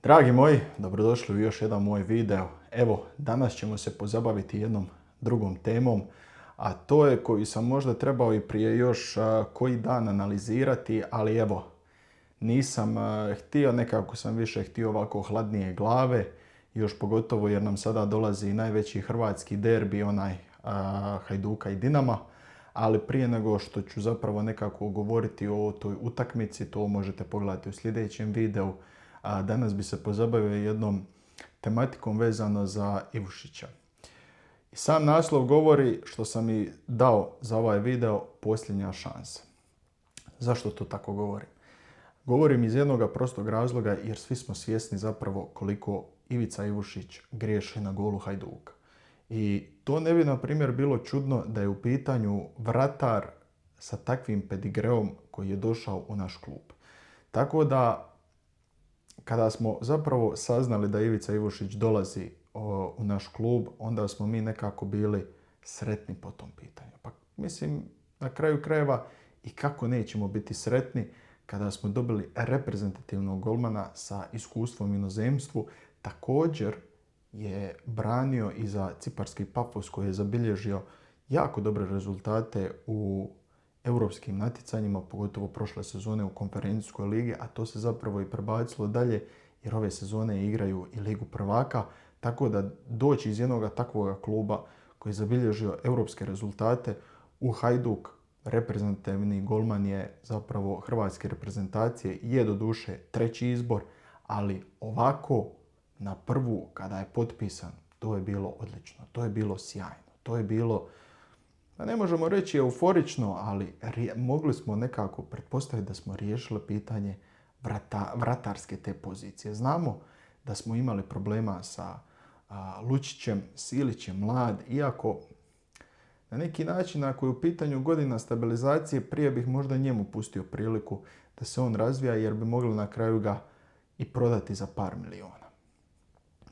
Dragi moji, dobrodošli u još jedan moj video. Evo, danas ćemo se pozabaviti jednom drugom temom, a to je koju sam možda trebao i prije još koji dan analizirati, ali evo, nisam htio, nekako sam više htio ovako hladnije glave, još pogotovo jer nam sada dolazi najveći hrvatski derbi, onaj Hajduka i Dinama. Ali prije nego što ću zapravo nekako govoriti o toj utakmici, to možete pogledati u sljedećem videu. Danas bi se pozabavio jednom tematikom vezano za Ivušića. I sam naslov govori, što sam i dao za ovaj video, posljednja šansa. Zašto to tako govorim? Govorim iz jednog prostog razloga jer svi smo svjesni zapravo koliko Ivica Ivušić griješi na golu Hajduka. I to ne bi, na primjer, bilo čudno da je u pitanju vratar sa takvim pedigreom koji je došao u naš klub. Tako da, kada smo zapravo saznali da Ivica Ivušić dolazi u naš klub, onda smo mi nekako bili sretni po tom pitanju. Pa mislim, na kraju krajeva, i kako nećemo biti sretni kada smo dobili reprezentativnog golmana sa iskustvom u inozemstvu. Također je branio i za ciparski Pafos koji je zabilježio jako dobre rezultate u europskim natjecanjima, pogotovo prošle sezone u konferencijskoj ligi, a to se zapravo i prebacilo dalje jer ove sezone igraju i Ligu prvaka, tako da doći iz jednog takvog kluba koji je zabilježio europske rezultate u Hajduk, reprezentativni golman je zapravo hrvatske reprezentacije, je doduše treći izbor, ali ovako na prvu kada je potpisan, to je bilo odlično, to je bilo sjajno, to je bilo, ne možemo reći euforično, ali mogli smo nekako pretpostaviti da smo riješili pitanje vratarske te pozicije. Znamo da smo imali problema sa Lučićem, Silić je mlad, iako na neki način ako je u pitanju godina stabilizacije, prije bih možda njemu pustio priliku da se on razvija jer bi mogli na kraju ga i prodati za par miliona.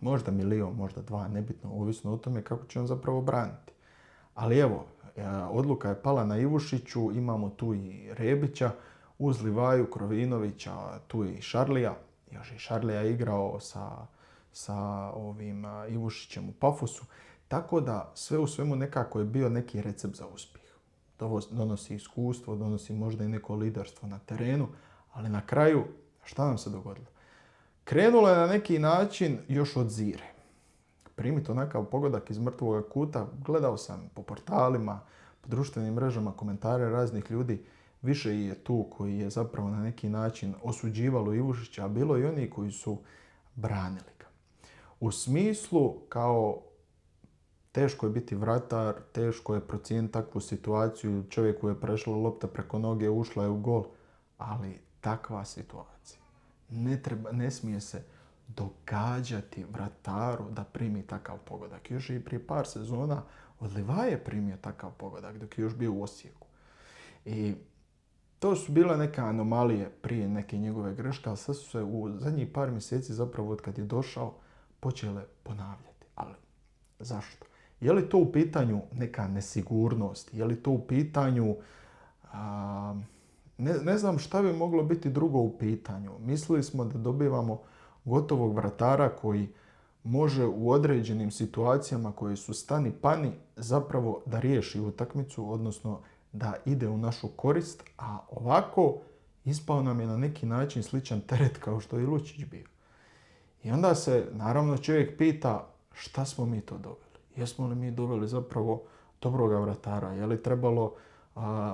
Možda milion, možda dva, nebitno, ovisno o tome kako će on zapravo braniti. Ali evo, odluka je pala na Ivušiću, imamo tu i Rebića, uz Livaju, Krovinovića, tu je i Šarlija. Još i Šarlija je igrao sa ovim Ivušićem u Pafosu. Tako da sve u svemu nekako je bio neki recept za uspjeh. Donosi iskustvo, donosi možda i neko liderstvo na terenu, ali na kraju šta nam se dogodilo? Krenulo je na neki način još od zire. Primiti onakav pogodak iz mrtvog kuta, gledao sam po portalima, po društvenim mrežama, komentare raznih ljudi, više je tu koji je zapravo na neki način osuđivalo Ivušića, a bilo i oni koji su branili ga. U smislu kao teško je biti vratar, teško je procijeniti takvu situaciju, čovjeku je prešla lopta preko noge, ušla je u gol, ali takva situacija. Ne smije se događati vrataru da primi takav pogodak. Još i prije par sezona od Livaje je primio takav pogodak dok je još bio u Osijeku. I to su bile neke anomalije prije neke njegove greške, ali sad su se u zadnjih par mjeseci zapravo od kad je došao počele ponavljati. Ali zašto? Je li to u pitanju neka nesigurnost? Je li to u pitanju ne znam šta bi moglo biti drugo u pitanju. Mislili smo da dobivamo gotovog vratara koji može u određenim situacijama koje su stani pani zapravo da riješi utakmicu, odnosno da ide u našu korist, a ovako ispao nam je na neki način sličan teret kao što je i Lučić bio. I onda se naravno čovjek pita šta smo mi to dobili. Jesmo li mi dobili zapravo dobroga vratara? Je li trebalo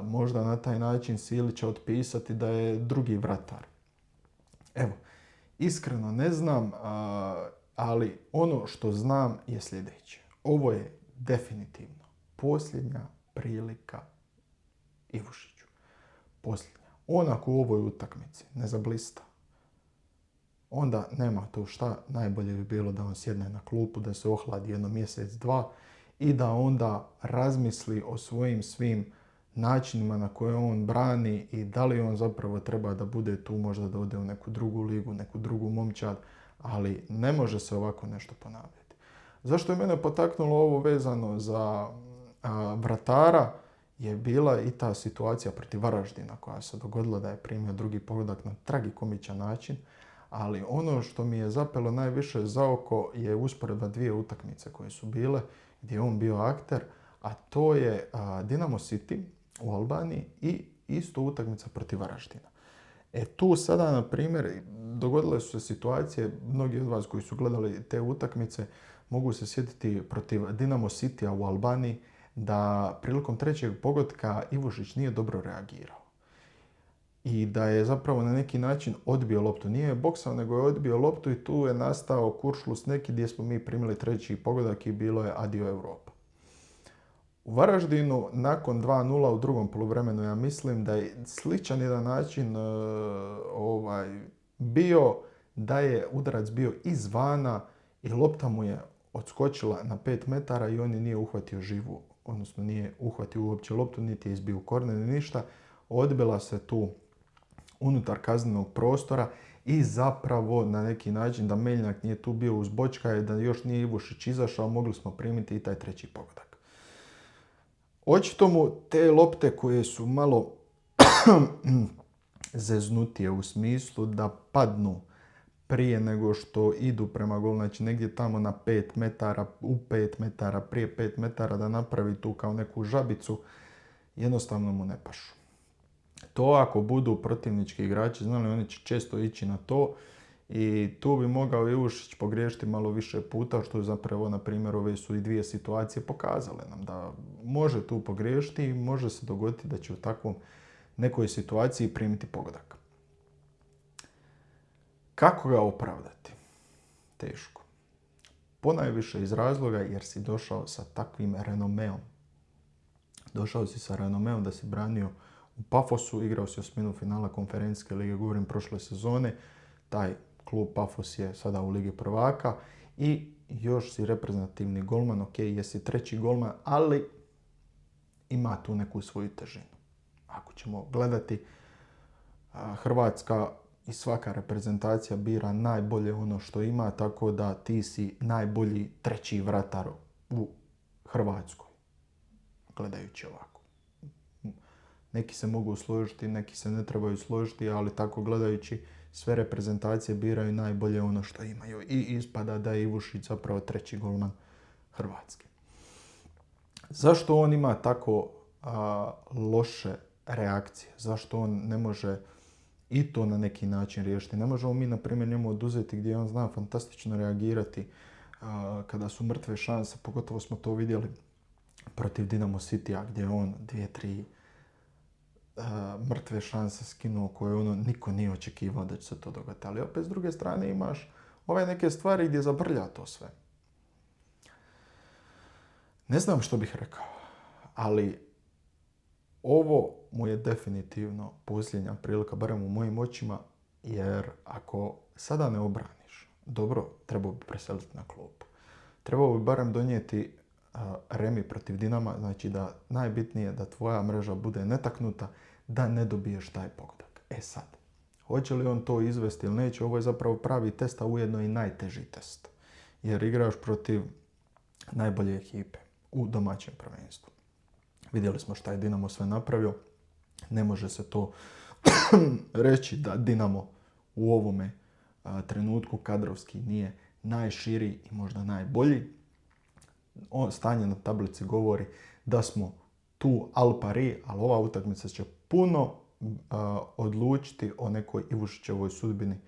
možda na taj način Silića otpisati da je drugi vratar? Evo, iskreno ne znam, ali ono što znam je sljedeće. Ovo je definitivno posljednja prilika Ivušiću. Posljednja. On ako u ovoj utakmici ne zablista, onda nema tu šta. Najbolje bi bilo da on sjedne na klupu, da se ohladi jedno mjesec, dva i da onda razmisli o svojim svim načinima na koje on brani i da li on zapravo treba da bude tu, možda da ode u neku drugu ligu, neku drugu momčad, ali ne može se ovako nešto ponavljati. Zašto je mene potaknulo ovo vezano za vratara je bila i ta situacija protiv Varaždina koja se dogodila da je primio drugi pogodak na tragikomičan način, Ali ono što mi je zapelo najviše za oko je usporedba dvije utakmice koje su bile, gdje je on bio akter, a to je Dinamo City u Albaniji i isto utakmica protiv Varaždina. Tu sada, na primjer, dogodile su se situacije, mnogi od vas koji su gledali te utakmice mogu se sjetiti protiv Dinamo Citya u Albaniji, da prilikom trećeg pogotka Ivušić nije dobro reagirao. I da je zapravo na neki način odbio loptu. Nije je boksao, nego je odbio loptu i tu je nastao kuršlus neki gdje smo mi primili treći pogodak i bilo je adio Europa. U Varaždinu, nakon 2:0 u drugom poluvremenu, ja mislim da je sličan jedan način bio, da je udarac bio izvana i lopta mu je odskočila na 5 metara i on je nije uhvatio živu, odnosno nije uhvatio uopće loptu, niti je izbio korner ni ništa. Odbila se tu unutar kaznenog prostora i zapravo na neki način da Meljnjak nije tu bio uz Bočka i da još nije Ivušić izašao, mogli smo primiti i taj treći pogodak. Očito mu te lopte koje su malo zeznutije u smislu da padnu prije nego što idu prema golu, znači negdje tamo na 5 metara, u 5 metara, prije 5 metara da napravi tu kao neku žabicu, jednostavno mu ne pašu. To ako budu protivnički igrači znali, oni će često ići na to i tu bi mogao Ivušić pogriješiti malo više puta, što je zapravo, na primjer, ove su i dvije situacije pokazale nam da može tu pogriješiti i može se dogoditi da će u takvom nekoj situaciji primiti pogodak. Kako ga opravdati? Teško. Ponajviše iz razloga jer si došao sa takvim renomeom. Došao si sa renomeom da si branio u Pafosu, igrao si osminu finala konferencijske lige, govorim, prošle sezone. Taj klub Pafos je sada u Ligi prvaka i još si reprezentativni golman, ok, jesi treći golman, ali ima tu neku svoju težinu. Ako ćemo gledati, Hrvatska i svaka reprezentacija bira najbolje ono što ima, tako da ti si najbolji treći vratar u Hrvatskoj, gledajući ovako. Neki se mogu složiti, neki se ne trebaju složiti, ali tako gledajući sve reprezentacije biraju najbolje ono što imaju. I ispada da je Ivušić zapravo treći golman Hrvatske. Zašto on ima tako loše reakcije? Zašto on ne može i to na neki način riješiti? Ne možemo mi, na primjer, njemu oduzeti gdje on zna fantastično reagirati kada su mrtve šanse. Pogotovo smo to vidjeli protiv Dinamo Citya, gdje on 2-3 mrtve šanse skinuo koje niko nije očekivao da će se to dogoditi. Ali opet s druge strane imaš ove neke stvari gdje zabrlja to sve. Ne znam što bih rekao, ali ovo mu je definitivno posljednja prilika, barem u mojim očima, jer ako sada ne obraniš, dobro, trebao bi preseliti na klupu. Trebao bi barem donijeti remi protiv Dinama, znači da najbitnije da tvoja mreža bude netaknuta, da ne dobiješ taj pogodak. Sad, hoće li on to izvesti ili neće, ovo je zapravo pravi test, a ujedno i najteži test. Jer igraš protiv najbolje ekipe u domaćem prvenstvu. Vidjeli smo šta je Dinamo sve napravio. Ne može se to reći da Dinamo u ovome trenutku kadrovski nije najširi i možda najbolji. Stanje na tablici govori da smo tu al pari, ali ova utakmica će puno odlučiti o nekoj Ivušićevoj sudbini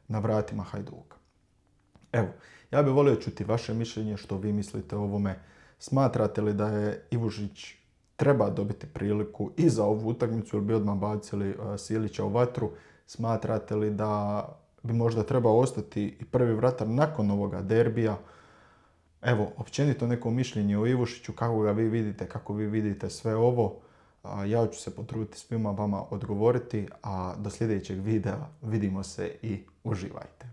na vratima Hajduka. Evo, ja bih volio čuti vaše mišljenje, što vi mislite o ovome. Smatrate li da je Ivušić treba dobiti priliku i za ovu utakmicu ili bi odmah bacili Silića u vatru? Smatrate li da bi možda trebao ostati i prvi vratar nakon ovoga derbija? Evo, općenito neko mišljenje o Ivušiću, kako ga vi vidite, kako vi vidite sve ovo. Ja ću se potruditi svima vama odgovoriti, a do sljedećeg videa vidimo se i uživajte.